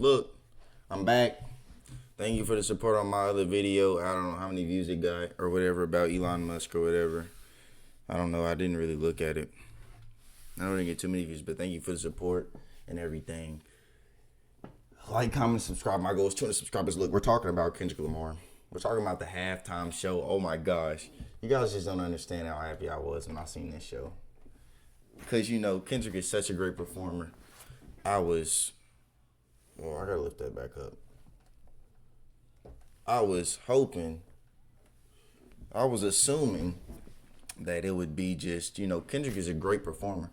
Look, I'm back. Thank you for the support on my other video. I don't know how many views it got or whatever about Elon Musk or whatever. I don't know. I didn't really look at it. I don't get too many views, but thank you for the support and everything. Like, comment, subscribe. My goal is 200 subscribers. Look, we're talking about Kendrick Lamar. We're talking about the halftime show. Oh my gosh. You guys just don't understand how happy I was when I seen this show. Because, Kendrick is such a great performer. I was... Oh, I gotta lift that back up. I was assuming that it would be just, Kendrick is a great performer.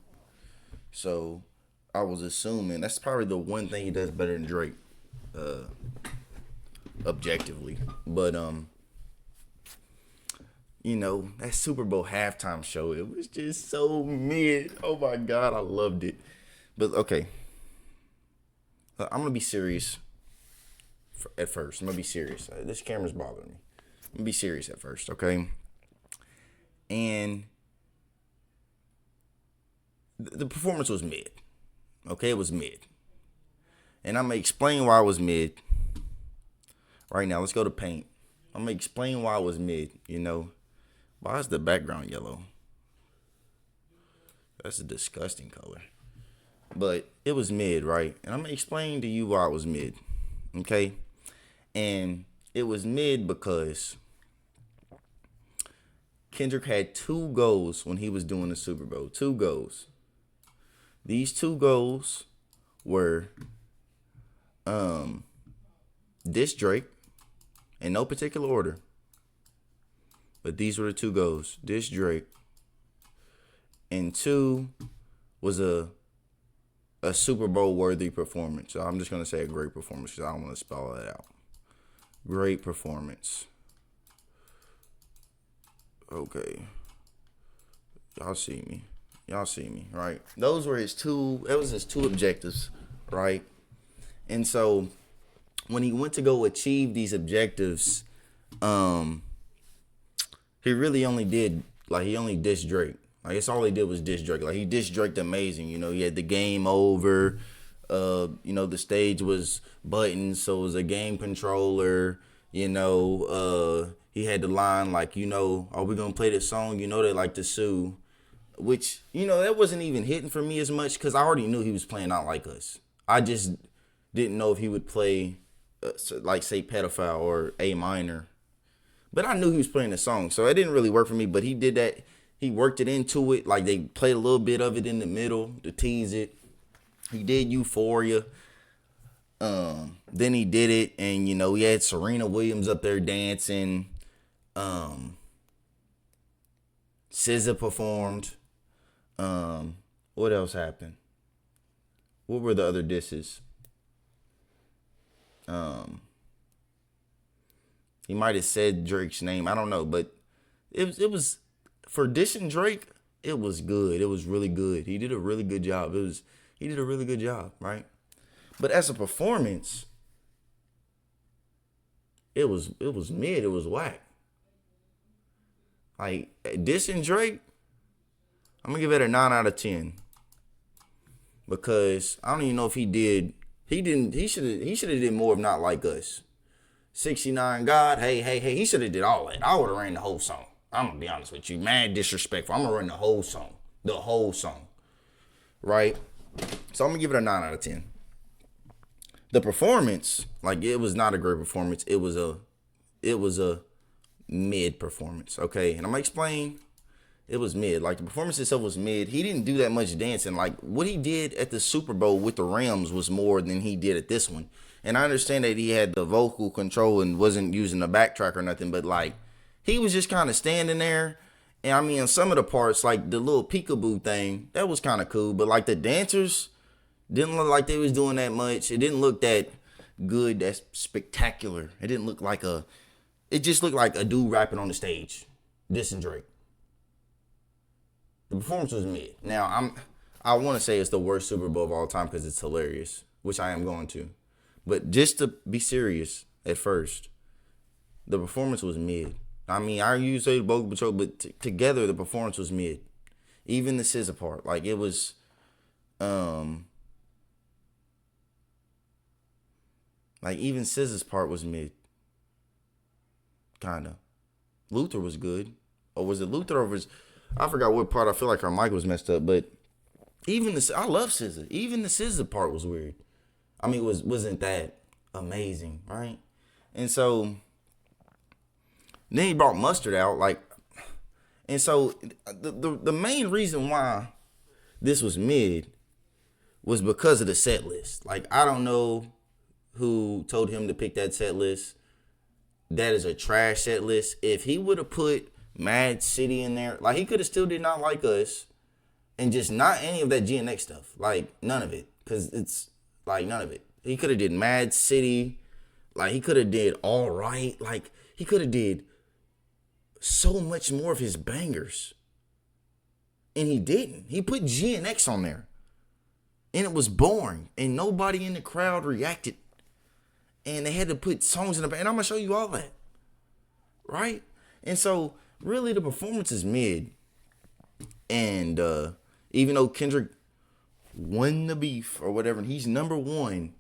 So I was assuming that's probably the one thing he does better than Drake, objectively. But that Super Bowl halftime show, it was just so mid. Oh my God, I loved it. But okay, I'm gonna be serious at first. I'm gonna be serious. This camera's bothering me. I'm gonna be serious at first, okay? And the performance was mid. Okay, it was mid. And I'm gonna explain why it was mid. Right now, let's go to paint. I'm gonna explain why it was mid. Why is the background yellow? That's a disgusting color. But it was mid, right? And I'm gonna explain to you why it was mid. Okay? And it was mid because Kendrick had 2 goals when he was doing the Super Bowl. 2 goals. These 2 goals were diss Drake in no particular order. But these were the 2 goals. Diss Drake. And 2 was a Super Bowl worthy performance. So I'm just gonna say a great performance because I don't want to spell that out. Great performance. Okay. Y'all see me, right? Those were that was his 2 objectives, right? And so when he went to go achieve these objectives, he really only did, he only dissed Drake. That's all he did was diss Drake. He dissed Drake amazing. He had the game over. The stage was buttons, so it was a game controller. He had the line are we gonna play this song? They like to sue. Which, that wasn't even hitting for me as much because I already knew he was playing Not Like Us. I just didn't know if he would play, say, Pedophile or A Minor. But I knew he was playing the song, so it didn't really work for me. But he did that. He worked it into it. They played a little bit of it in the middle to tease it. He did Euphoria. Then he did it, and, he had Serena Williams up there dancing. SZA performed. What else happened? What were the other disses? He might have said Drake's name. I don't know, but it was for dissing Drake. It was good. It was really good. He did a really good job. He did a really good job, right? But as a performance, it was mid. It was whack. Dissing Drake, I'm gonna give it a 9 out of 10 because I don't even know if he did. He should have did more of Not Like Us. 69 God, hey. He should have did all that. I would have ran the whole song. I'm gonna be honest with you, mad disrespectful. I'm gonna run the whole song, right? So I'm gonna give it a 9 out of 10. The performance, it was not a great performance. It was a mid performance, okay? And I'm gonna explain. It was mid. The performance itself was mid. He didn't do that much dancing. What he did at the Super Bowl with the Rams was more than he did at this one. And I understand that he had the vocal control and wasn't using the backtrack or nothing, but he was just kind of standing there. And I mean, some of the parts, the little peekaboo thing, that was kind of cool. But the dancers didn't look like they was doing that much. It didn't look that good, that spectacular. It didn't look it just looked like a dude rapping on the stage, dissing Drake. The performance was mid. Now, I want to say it's the worst Super Bowl of all time because it's hilarious, which I am going to. But just to be serious at first, the performance was mid. I mean, I usually say the vocal control, but together the performance was mid. Even the SZA part, it was, Like even SZA's part was mid, kinda. Luther was good, or was it Luther or was I forgot what part? I feel like our mic was messed up, but even the I love SZA. Even the SZA part was weird. I mean, wasn't that amazing, right? And so then he brought Mustard out, like, and so the main reason why this was mid was because of the set list. Like, I don't know who told him to pick that set list. That is a trash set list. If he would have put Mad City in there, like he could have still did Not Like Us, and just not any of that GNX stuff. Like none of it, cause it's like none of it. He could have did Mad City, like he could have did All Right, like he could have did so much more of his bangers, and he didn't. He put GNX on there, and it was boring, and nobody in the crowd reacted. And they had to put songs in the band. And I'm going to show you all that. Right? And so, really, the performance is mid. And even though Kendrick won the beef or whatever, and he's number one,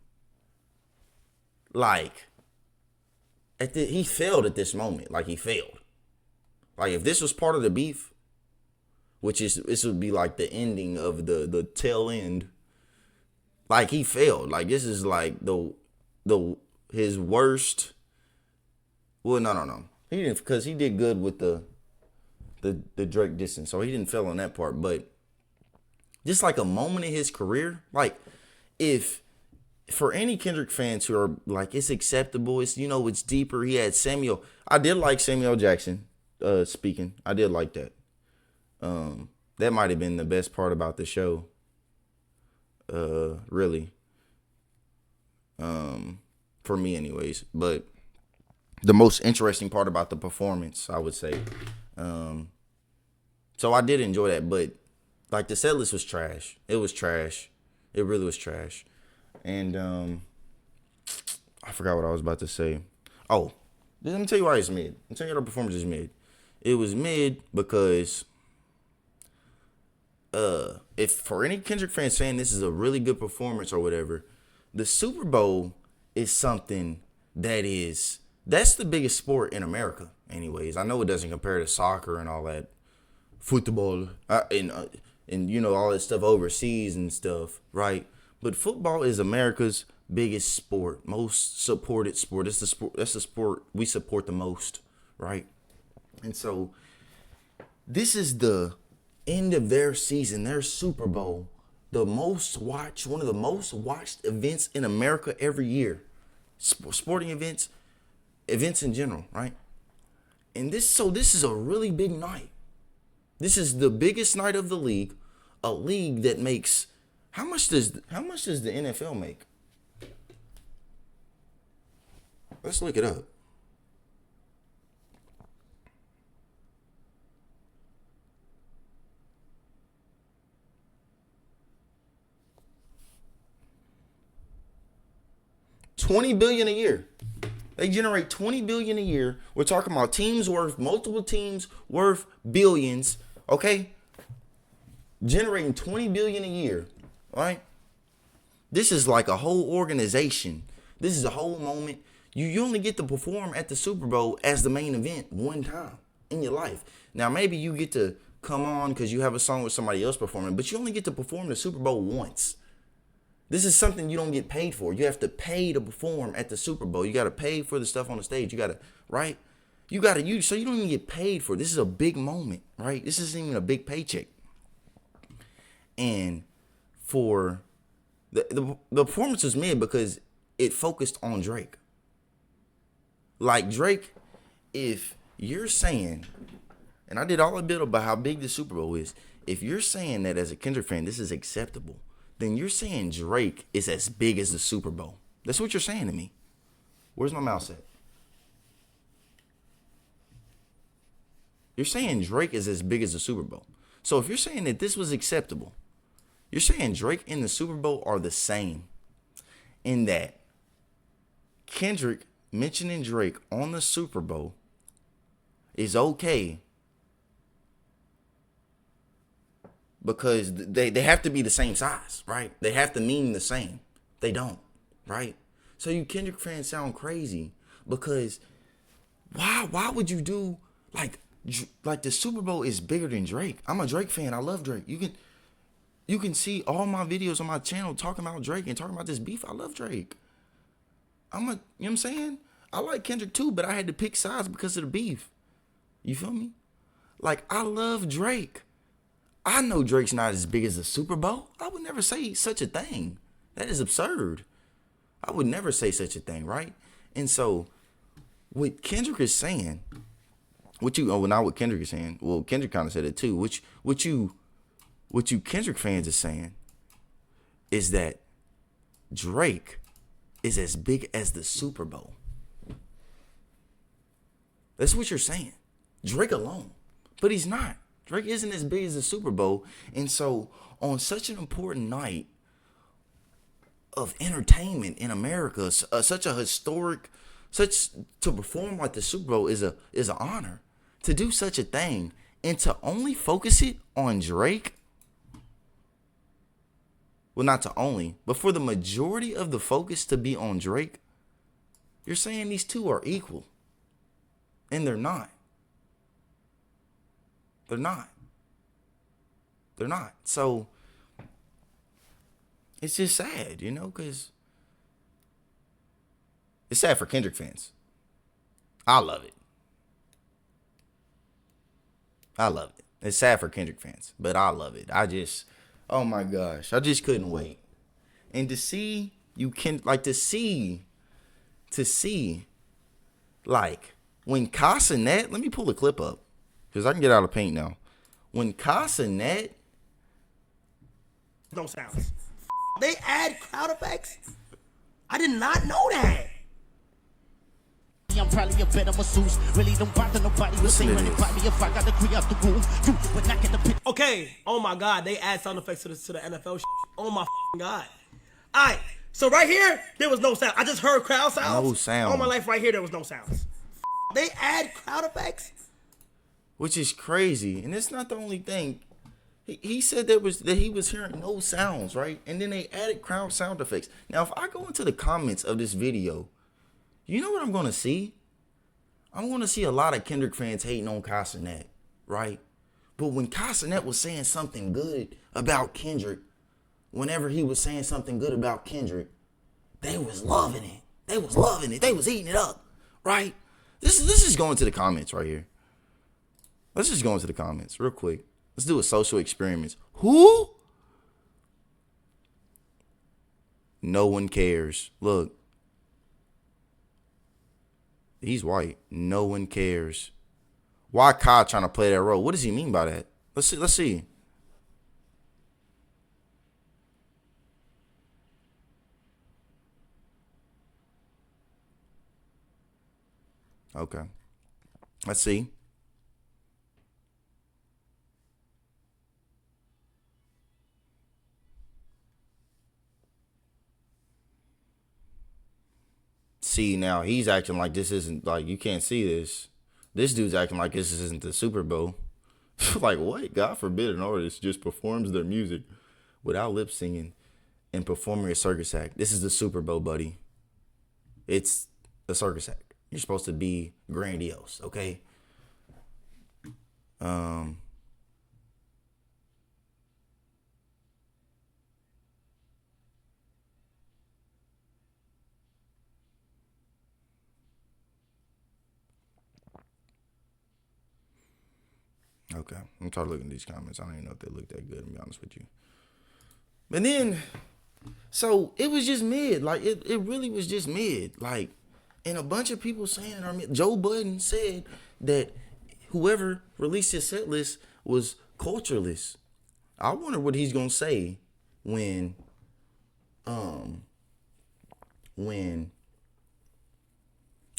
like, he failed at this moment. Like, he failed. Like, if this was part of the beef, this would be like the ending of the tail end. Like, he failed. Like, this is like his worst. Well, no. He didn't, because he did good with the Drake distance, so he didn't fail on that part. But just like a moment in his career, like if for any Kendrick fans who are like, it's acceptable, it's it's deeper. He had Samuel. I did like Samuel Jackson speaking. I did like that. That might have been the best part about the show. Really. For me anyways, but the most interesting part about the performance, I would say. So I did enjoy that, but like the set list was trash. It was trash. It really was trash. And I forgot what I was about to say. Oh, let me tell you why it's mid. Let me tell you why the performance is mid. It was mid because if for any Kendrick fan saying this is a really good performance or whatever, the Super Bowl is something that's the biggest sport in America anyways. I know it doesn't compare to soccer and all that football and all that stuff overseas and stuff, right? But football is America's biggest sport, most supported sport. That's the sport we support the most, right? And so this is the end of their season, their Super Bowl. One of the most watched events in America every year. Sporting events in general, right? And this is a really big night. This is the biggest night of the league, a league that makes how much does the NFL make? Let's look it up. $20 billion a year. They generate $20 billion a year. We're talking about multiple teams worth billions. Okay, generating $20 billion a year. Right? This is like a whole organization. This is a whole moment. You only get to perform at the Super Bowl as the main event one time in your life. Now maybe you get to come on because you have a song with somebody else performing, but you only get to perform the Super Bowl once. This is something you don't get paid for. You have to pay to perform at the Super Bowl. You got to pay for the stuff on the stage. You got to, right? So you don't even get paid for it. This is a big moment, right? This isn't even a big paycheck. And for the performance was mid because it focused on Drake. Like Drake, if you're saying, and I did all a bit about how big the Super Bowl is, if you're saying that as a Kendrick fan, this is acceptable, then you're saying Drake is as big as the Super Bowl. That's what you're saying to me. Where's my mouse at? You're saying Drake is as big as the Super Bowl. So if you're saying that this was acceptable, you're saying Drake and the Super Bowl are the same in that Kendrick mentioning Drake on the Super Bowl is okay because they have to be the same size, right? They have to mean the same. They don't, right? So you Kendrick fans sound crazy because why would you do like the Super Bowl is bigger than Drake? I'm a Drake fan. I love Drake. You can see all my videos on my channel talking about Drake and talking about this beef. I love Drake. You know what I'm saying? I like Kendrick too, but I had to pick sides because of the beef. You feel me? Like, I love Drake. I know Drake's not as big as the Super Bowl. I would never say such a thing. That is absurd. I would never say such a thing, right? And so, what Kendrick is saying, not what Kendrick is saying. Well, Kendrick kind of said it too. What you Kendrick fans is saying is that Drake is as big as the Super Bowl. That's what you're saying. Drake alone. But he's not. Drake isn't as big as the Super Bowl. And so on such an important night of entertainment in America, such a historic, to perform like the Super Bowl is an honor. To do such a thing and to only focus it on Drake. Well, not to only, but for the majority of the focus to be on Drake, you're saying these two are equal. And they're not. They're not. They're not. So, it's just sad, you know, because it's sad for Kendrick fans. I love it. I love it. It's sad for Kendrick fans, but I love it. Oh my gosh, I just couldn't wait. And to see, like, when Casanet, let me pull the clip up, because I can get out of paint now. When Casanet, no sounds. They add crowd effects? I did not know that. I'm probably a better masseuse. Really don't bother nobody. You'll say anybody if I got the creep out the room. You would not get the pit. Okay. Oh my God. They add sound effects to the NFL. Oh my God. All right. So right here, there was no sound. I just heard crowd sounds. No sound. All my life right here, there was no sounds. They add crowd effects? Which is crazy. And it's not the only thing. He said that he was hearing no sounds, right? And then they added crowd sound effects. Now, if I go into the comments of this video, you know what I'm going to see? I'm going to see a lot of Kendrick fans hating on Casanet, right? But when Casanet was saying something good about Kendrick, whenever he was saying something good about Kendrick, they was loving it. They was loving it. They was eating it up, right? This is going to the comments right here. Let's just go into the comments real quick. Let's do a social experiment. Who? No one cares. Look. He's white. No one cares. Why Kai trying to play that role? What does he mean by that? Let's see. Okay. Let's see. See, now he's acting like this isn't, like, you can't see this. This dude's acting like this isn't the Super Bowl. Like, what? God forbid an artist just performs their music without lip singing and performing a circus act. This is the Super Bowl, buddy. It's a circus act. You're supposed to be grandiose, okay? Okay, I'm tired of looking at these comments. I don't even know if they look that good, to be honest with you. But then, so it was just mid. Like, it really was just mid. Like, and a bunch of people saying, Joe Budden said that whoever released his set list was cultureless. I wonder what he's going to say when on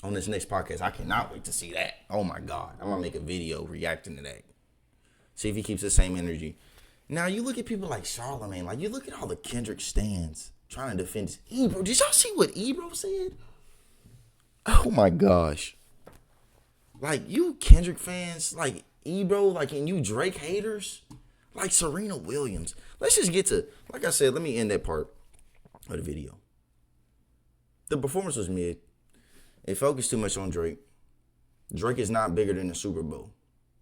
this next podcast. I cannot wait to see that. Oh my God. I'm going to make a video reacting to that. See if he keeps the same energy. Now, you look at people like Charlamagne. Like, you look at all the Kendrick stans trying to defend this. Ebro, did y'all see what Ebro said? Oh, my gosh. Like, you Kendrick fans, like Ebro, like, and you Drake haters, like Serena Williams. Let's just get to, like I said, let me end that part of the video. The performance was mid. It focused too much on Drake. Drake is not bigger than the Super Bowl.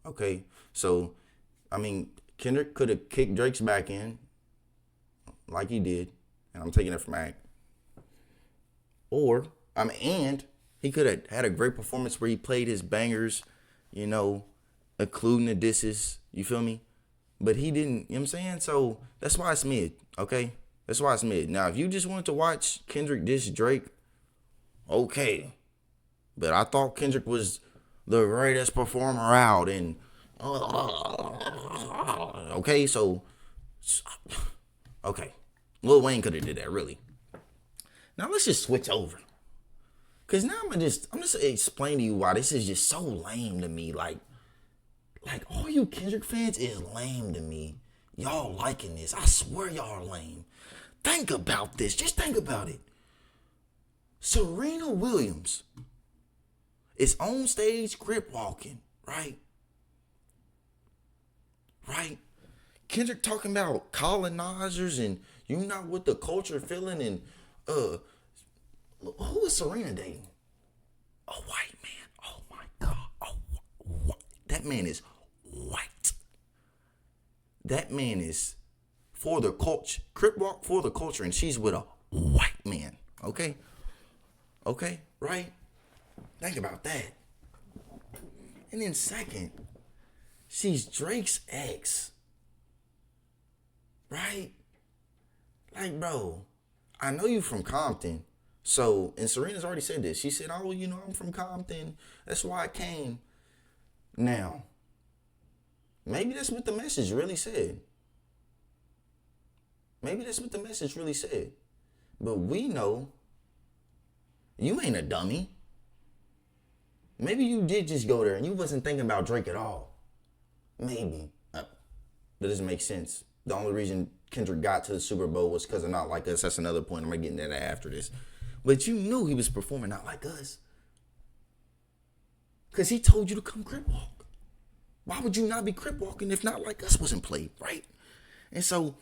Okay, so I mean, Kendrick could have kicked Drake's back in, like he did, and I'm taking it from Act. Or and he could have had a great performance where he played his bangers, you know, including the disses. You feel me? But he didn't. You know what I'm saying? So that's why it's mid. Okay, that's why it's mid. Now, if you just wanted to watch Kendrick diss Drake, okay. But I thought Kendrick was the greatest performer out, and okay, so okay, Lil Wayne could have did that really. Now let's just switch over, cause now I'm just explain to you why this is just so lame to me. Like all you Kendrick fans is lame to me. Y'all liking this? I swear y'all are lame. Think about this. Just think about it. Serena Williams is on stage crip walking, right? Right? Kendrick talking about colonizers and you not what the culture feeling, and who is Serena dating? A white man. Oh my God. That man is white. That man is for the culture. Crip walk for the culture, and she's with a white man. Okay? Okay? Right? Think about that. And then second, she's Drake's ex. Right? Like, bro, I know you from Compton. So, and Serena's already said this. She said, oh, you know, I'm from Compton. That's why I came. Now, maybe that's what the message really said. Maybe that's what the message really said. But we know you ain't a dummy. Maybe you did just go there and you wasn't thinking about Drake at all. Maybe. That doesn't make sense. The only reason Kendrick got to the Super Bowl was because of Not Like Us. That's another point. I'm going to get into that after this. But you knew he was performing Not Like Us. Because he told you to come crip walk. Why would you not be crip walking if Not Like Us wasn't played, right? And so,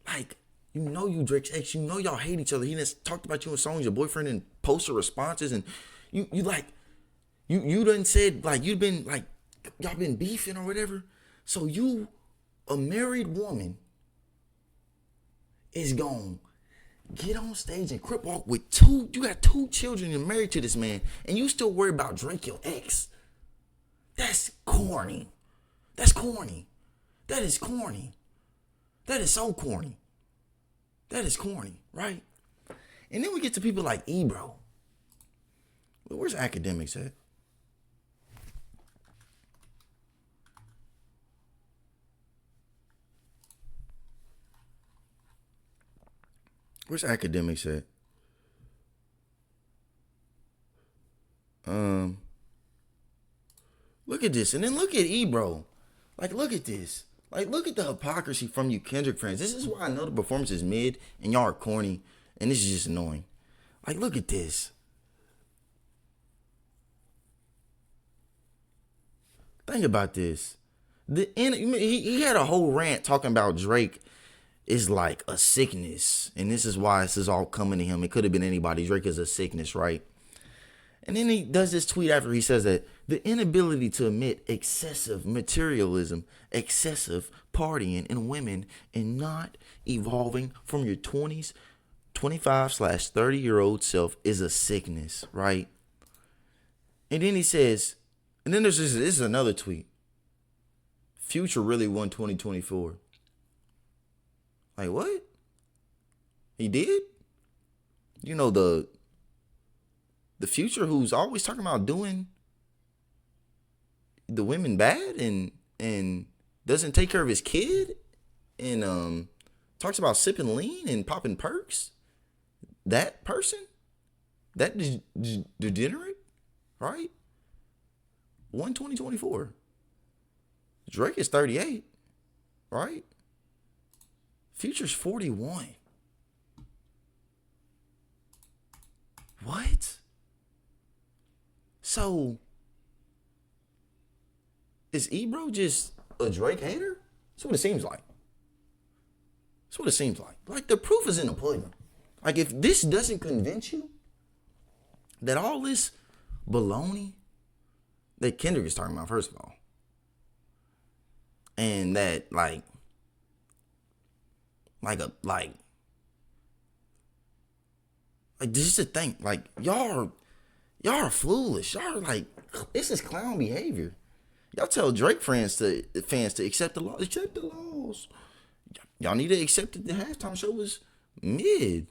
like, you know you Drake's ex. You know y'all hate each other. He just talked about you in songs, your boyfriend, and posted responses. And you done said, like, you've been, like, y'all been beefing or whatever. So you, a married woman, is gonna get on stage and crip walk with you got 2 children, you're married to this man, and you still worry about Drake, your ex. That's corny. That's corny. That is corny. That is so corny. That is corny, right? And then we get to people like Ebro. Where's academics at? Where's academics at? Look at this. And then look at Ebro. Like, look at this. Like, look at the hypocrisy from you Kendrick fans. This is why I know the performance is mid and y'all are corny. And this is just annoying. Like, look at this. Think about this. He had a whole rant talking about Drake is like a sickness. And this is why this is all coming to him. It could have been anybody. Drake is a sickness, right? And then he does this tweet after he says that the inability to admit excessive materialism, excessive partying in women, and not evolving from your 20s, 25/30-year-old self is a sickness, right? And then he says, and then this is another tweet. Future really won 2024. Like, what? He did? You know, the Future who's always talking about doing the women bad and doesn't take care of his kid and talks about sipping lean and popping perks. That person? That degenerate? Right? Won 2024. Drake is 38. Right? Future's 41. What? So, is Ebro just a Drake hater? That's what it seems like. That's what it seems like. Like, the proof is in the pudding. Like, if this doesn't convince you that all this baloney that Kendrick is talking about, first of all, and that, like this is the thing. Like, y'all are foolish. Y'all are like, this is clown behavior. Y'all tell Drake fans to accept the law. Accept the laws. Y'all need to accept that the halftime show was mid.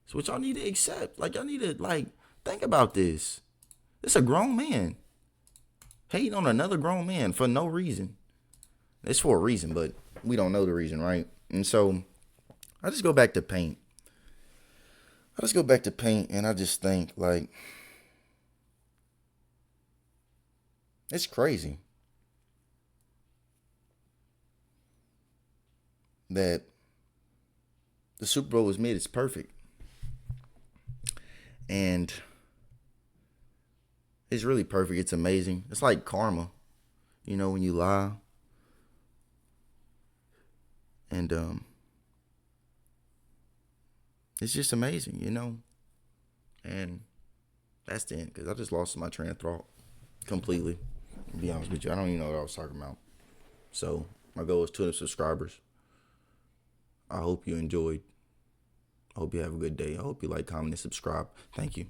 That's what y'all need to accept. Like, y'all need to, like, think about this. It's a grown man hating on another grown man for no reason. It's for a reason, but we don't know the reason, right? And so I just go back to Paint. And I just think, like, it's crazy that the Super Bowl was mid. It's perfect. And it's really perfect. It's amazing. It's like karma, when you lie. And it's just amazing, And that's the end, because I just lost my train of thought completely. To be honest with you, I don't even know what I was talking about. So my goal is 200 subscribers. I hope you enjoyed. I hope you have a good day. I hope you like, comment, and subscribe. Thank you.